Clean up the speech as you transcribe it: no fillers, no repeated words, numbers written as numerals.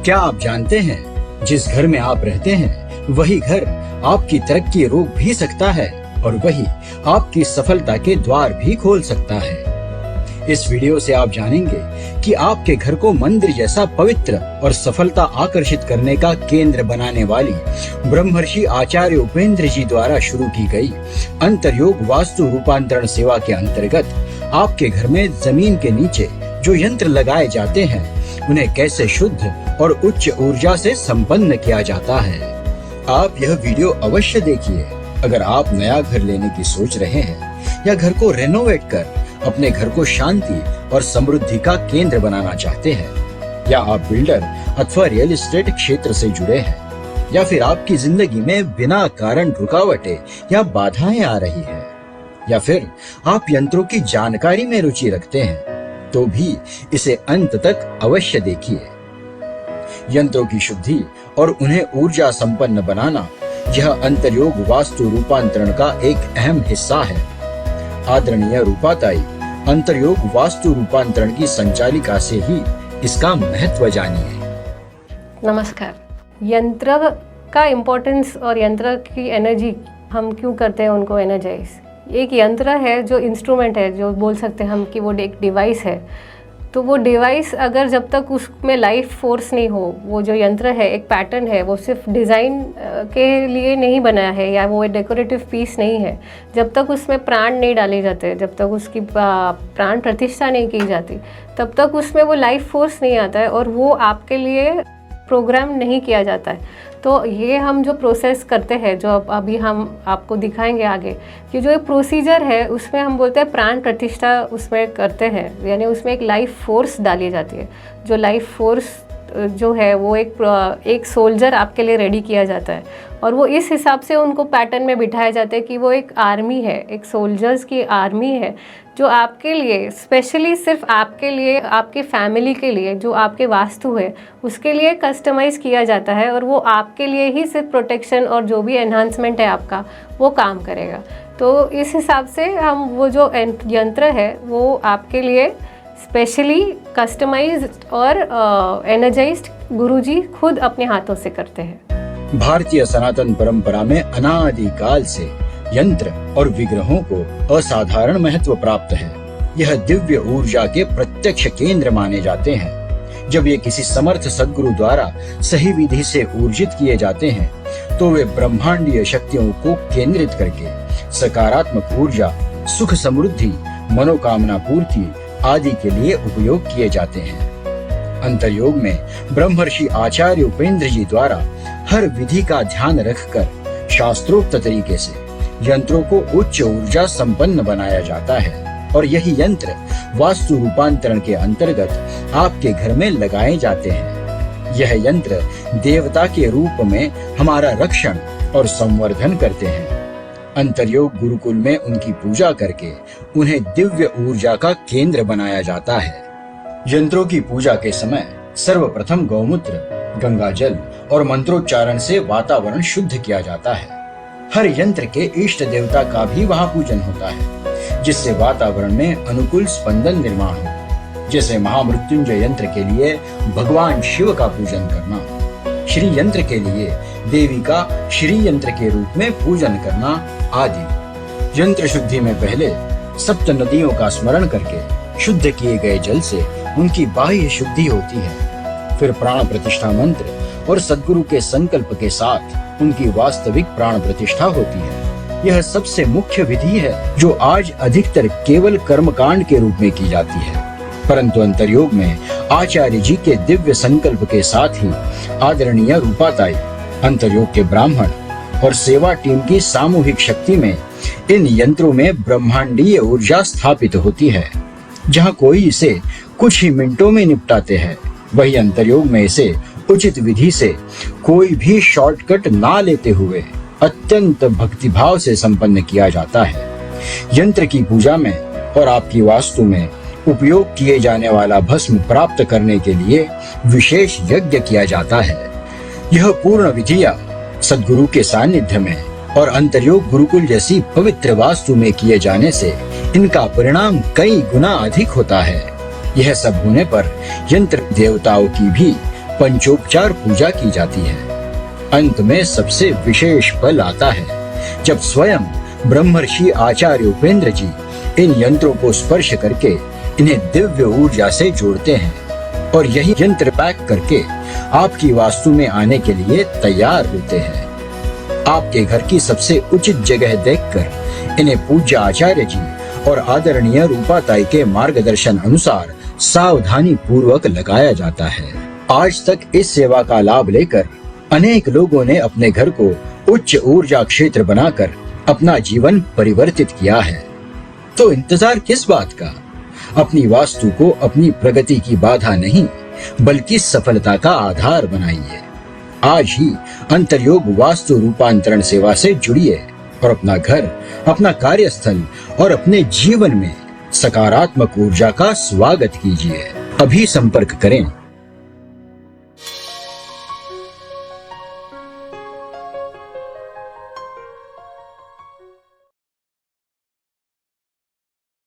क्या आप जानते हैं, जिस घर में आप रहते हैं वही घर आपकी तरक्की रोक भी सकता है और वही आपकी सफलता के द्वार भी खोल सकता है। इस वीडियो से आप जानेंगे कि आपके घर को मंदिर जैसा पवित्र और सफलता आकर्षित करने का केंद्र बनाने वाली ब्रह्मर्षि आचार्य उपेंद्र जी द्वारा शुरू की गई अंतर्योग वास्तु रूपांतरण सेवा के अंतर्गत आपके घर में जमीन के नीचे जो यंत्र लगाए जाते हैं उन्हें कैसे शुद्ध और उच्च ऊर्जा से संपन्न किया जाता है। आप यह वीडियो अवश्य देखिए अगर आप नया घर लेने की सोच रहे हैं या घर को रेनोवेट कर अपने घर को शांति और समृद्धि का केंद्र बनाना चाहते हैं, या आप बिल्डर अथवा रियल एस्टेट क्षेत्र से जुड़े हैं, या फिर आपकी जिंदगी में बिना कारण रुकावटें या बाधाएं आ रही है, या फिर आप यंत्रों की जानकारी में रुचि रखते हैं, तो भी इसे अंत तक अवश्य देखिए। यंत्रों की शुद्धि और उन्हें ऊर्जा संपन्न बनाना यह अंतर्योग वास्तु रूपांतरण का एक अहम हिस्सा है। आदरणीय रूपाताई अंतर्योग वास्तु रूपांतरण की संचालिका से ही इसका महत्व जानिए। नमस्कार। यंत्र का इम्पोर्टेंस और यंत्र की एनर्जी हम क्यों करते हैं उनको एनर्जाइज। एक यंत्र है जो इंस्ट्रूमेंट है, जो बोल सकते हैं हम कि वो एक डिवाइस है। तो वो डिवाइस अगर जब तक उसमें लाइफ फोर्स नहीं हो, वो जो यंत्र है एक पैटर्न है, वो सिर्फ डिज़ाइन के लिए नहीं बनाया है या वो एक डेकोरेटिव पीस नहीं है, जब तक उसमें प्राण नहीं डाले जाते, जब तक उसकी प्राण प्रतिष्ठा नहीं की जाती, तब तक उसमें वो लाइफ फोर्स नहीं आता है और वो आपके लिए प्रोग्राम नहीं किया जाता है। तो ये हम जो प्रोसेस करते हैं, जो अभी हम आपको दिखाएंगे आगे, कि जो एक प्रोसीजर है उसमें हम बोलते हैं प्राण प्रतिष्ठा उसमें करते हैं, यानी उसमें एक लाइफ फोर्स डाली जाती है। जो लाइफ फोर्स जो है वो एक सोल्जर आपके लिए रेडी किया जाता है और वो इस हिसाब से उनको पैटर्न में बिठाया जाता है कि वो एक आर्मी है, एक सोल्जर्स की आर्मी है जो आपके लिए स्पेशली सिर्फ आपके लिए, आपके फैमिली के लिए, जो आपके वास्तु है उसके लिए कस्टमाइज़ किया जाता है और वो आपके लिए ही सिर्फ प्रोटेक्शन और जो भी एनहांसमेंट है आपका वो काम करेगा। तो इस हिसाब से हम वो जो यंत्र है वो आपके लिए स्पेशली कस्टमाइज्ड और एनर्जाइज्ड गुरुजी खुद अपने हाथों से करते हैं। भारतीय सनातन परंपरा में अनादिकाल से यंत्र और विग्रहों को असाधारण महत्व प्राप्त है। यह दिव्य ऊर्जा के प्रत्यक्ष केंद्र माने जाते हैं। जब ये किसी समर्थ सद्गुरु द्वारा सही विधि से ऊर्जित किए जाते हैं तो वे ब्रह्मांडीय शक्तियों को केंद्रित करके सकारात्मक ऊर्जा, सुख समृद्धि, मनोकामना पूर्ति आदि के लिए उपयोग किए जाते हैं। अंतर्योग में ब्रह्मर्षि आचार्य उपेंद्र जी द्वारा हर विधि का ध्यान रखकर शास्त्रोक्त तरीके से यंत्रों को उच्च ऊर्जा संपन्न बनाया जाता है और यही यंत्र वास्तु रूपांतरण के अंतर्गत आपके घर में लगाए जाते हैं। यह यंत्र देवता के रूप में हमारा रक्षण और संवर्धन करते हैं। अंतर्योग गुरुकुल में उनकी पूजा करके उन्हें दिव्य ऊर्जा का केंद्र बनाया जाता है। यंत्रों की पूजा के समय सर्वप्रथम गौमूत्र, गंगा जल और मंत्रोच्चारण से वातावरण शुद्ध किया जाता है। हर यंत्र के इष्ट देवता का भी वहाँ पूजन होता है, जिससे वातावरण में अनुकूल स्पंदन निर्माण हो। जैसे महामृत्युंजय यंत्र के लिए भगवान शिव का पूजन करना, श्री यंत्र के लिए देवी का श्री यंत्र के रूप में पूजन करना आदि। यंत्र शुद्धि में पहले सप्त नदियों का स्मरण करके शुद्ध किए गए जल से उनकी बाह्य शुद्धि होती है। फिर प्राण प्रतिष्ठा मंत्र और सद्गुरु के संकल्प के साथ उनकी वास्तविक प्राण प्रतिष्ठा होती है। यह सबसे मुख्य विधि है जो आज अधिकतर केवल कर्मकांड के रूप में की जाती है, परंतु अंतर्योग में आचार्य जी के दिव्य संकल्प के साथ ही आदरणीय रूपाताई अंतर्योग के ब्राह्मण और सेवा टीम की सामूहिक शक्ति में इन यंत्रों में ब्रह्मांडीय ऊर्जा स्थापित होती है। जहां कोई इसे कुछ ही मिनटों में निपटाते हैं, वही अंतर्योग में इसे उचित विधि से कोई भी शॉर्टकट ना लेते हुए अत्यंत भक्तिभाव से संपन्न किया जाता है। यंत्र की पूजा में और आपकी वास्तु में उपयोग किए जाने वाला भस्म प्राप्त करने के लिए विशेष यज्ञ किया जाता है। यह पूर्ण विधियां सद्गुरु के सानिध्य में और अंतर्योग गुरुकुल जैसी पवित्र वास्तु में किए जाने से इनका परिणाम कई गुना अधिक होता है। यह सब होने पर यंत्र देवताओं की भी पंचोपचार पूजा की जाती है। अंत में सबसे विशेष पल आता है जब स्वयं ब्रह्मर्षि आचार्य उपेंद्र जी इन यंत्रों को स्पर्श करके इन्हें दिव्य ऊर्जा से जोड़ते हैं और यही यंत्र पैक करके आपकी वास्तु में आने के लिए तैयार होते हैं। आपके घर की सबसे उचित जगह देखकर इन्हें पूज्य आचार्य जी और आदरणीय रूपाताई के मार्गदर्शन अनुसार सावधानी पूर्वक लगाया जाता है। आज तक इस सेवा का लाभ लेकर अनेक लोगों ने अपने घर को उच्च ऊर्जा क्षेत्र बनाकर अपना जीवन परिवर्तित किया है। तो इंतजार किस बात का? अपनी वास्तु को अपनी प्रगति की बाधा नहीं बल्कि सफलता का आधार बनाइए। आज ही अंतर्योग वास्तु रूपांतरण सेवा से जुड़िए और अपना घर, अपना कार्यस्थल और अपने जीवन में सकारात्मक ऊर्जा का स्वागत कीजिए। अभी संपर्क करें